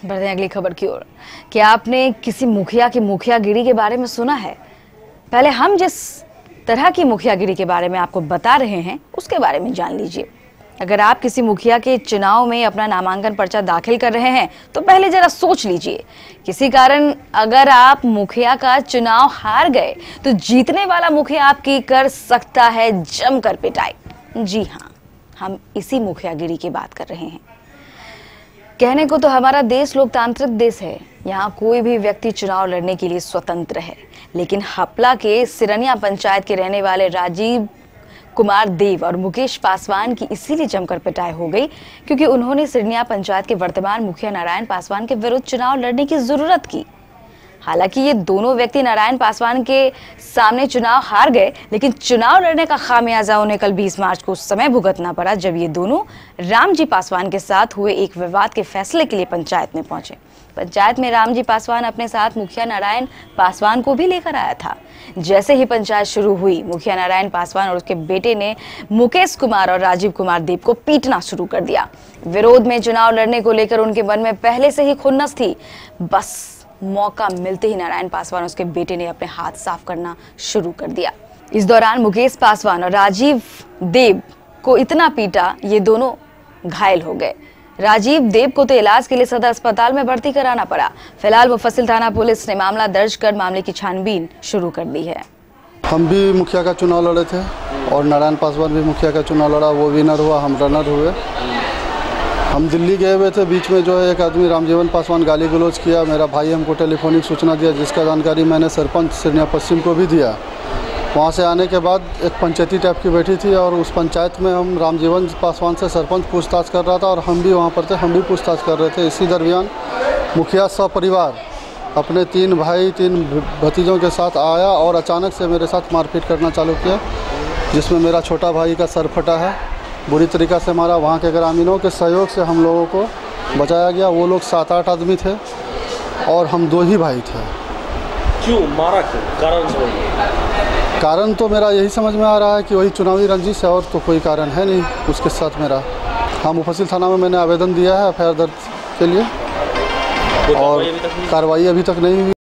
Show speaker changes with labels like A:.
A: बढ़ते हैं अगली खबर की ओर। क्या आपने किसी मुखिया की मुखियागिरी के बारे में सुना है? पहले हम जिस तरह की मुखियागिरी के बारे में आपको बता रहे हैं उसके बारे में जान लीजिए। अगर आप किसी मुखिया के चुनाव में अपना नामांकन पर्चा दाखिल कर रहे हैं तो पहले जरा सोच लीजिए। किसी कारण अगर आप मुखिया का चुनाव हार गए तो जीतने वाला मुखिया आपकी कर सकता है जमकर पिटाई। जी हाँ, हम इसी मुखियागिरी की बात कर रहे हैं। कहने को तो हमारा देश लोकतांत्रिक देश है, यहाँ कोई भी व्यक्ति चुनाव लड़ने के लिए स्वतंत्र है, लेकिन हपला के सिरनिया पंचायत के रहने वाले राजीव कुमार देव और मुकेश पासवान की इसीलिए जमकर पिटाई हो गई क्योंकि उन्होंने सिरनिया पंचायत के वर्तमान मुखिया नारायण पासवान के विरुद्ध चुनाव लड़ने की जरूरत की। हालांकि ये दोनों व्यक्ति नारायण पासवान के सामने चुनाव हार गए, लेकिन चुनाव लड़ने का खामियाजा उन्हें कल 20 मार्च को उस समय भुगतना पड़ा जब ये दोनों रामजी पासवान के साथ हुए एक विवाद के फैसले के लिए पंचायत में पहुंचे। पंचायत में रामजी पासवान अपने साथ मुखिया नारायण पासवान को भी लेकर आया था। जैसे ही पंचायत शुरू हुई, मुखिया नारायण पासवान और उसके बेटे ने मुकेश कुमार और राजीव कुमार देव को पीटना शुरू कर दिया। विरोध में चुनाव लड़ने को लेकर उनके मन में पहले से ही खुन्नस थी। बस मौका मिलते ही नारायण पासवान और उसके बेटे ने अपने हाथ साफ करना शुरू कर दिया। इस दौरान मुकेश पासवान और राजीव देव को इतना पीटा, ये दोनों घायल हो गए। राजीव देव को तो इलाज के लिए सदर अस्पताल में भर्ती कराना पड़ा। फिलहाल मुफस्सिल थाना पुलिस ने मामला दर्ज कर मामले की छानबीन शुरू कर दी है।
B: हम भी मुखिया का चुनाव लड़े थे और नारायण पासवान भी मुखिया का चुनाव लड़ा, वो विनर हुआ, हम रनर हुए। हम दिल्ली गए हुए थे, बीच में जो है एक आदमी रामजीवन पासवान गाली गलौज किया। मेरा भाई हमको टेलीफोनिक सूचना दिया, जिसका जानकारी मैंने सरपंच सिरनिया पश्चिम को भी दिया। वहाँ से आने के बाद एक पंचायती टाइप की बैठी थी और उस पंचायत में हम रामजीवन पासवान से सरपंच पूछताछ कर रहा था और हम भी वहाँ पर थे, हम भी पूछताछ कर रहे थे। इसी दरमियान मुखिया सपरिवार अपने 3 भाई 3 भतीजों के साथ आया और अचानक से मेरे साथ मारपीट करना चालू किया, जिसमें मेरा छोटा भाई का सर फटा है, बुरी तरीक़ा से मारा। वहाँ के ग्रामीणों के सहयोग से हम लोगों को बचाया गया। वो लोग 7-8 आदमी थे और हम 2 ही भाई थे।
C: क्यों मारा, क्यों?
B: कारण तो मेरा यही समझ में आ रहा है कि वही चुनावी रंजिश है, और तो कोई कारण है नहीं उसके साथ मेरा। हाँ, मुफस्सिल थाना में मैंने आवेदन दिया है एफआईआर दर्ज के लिए और कार्रवाई अभी तक नहीं हुई।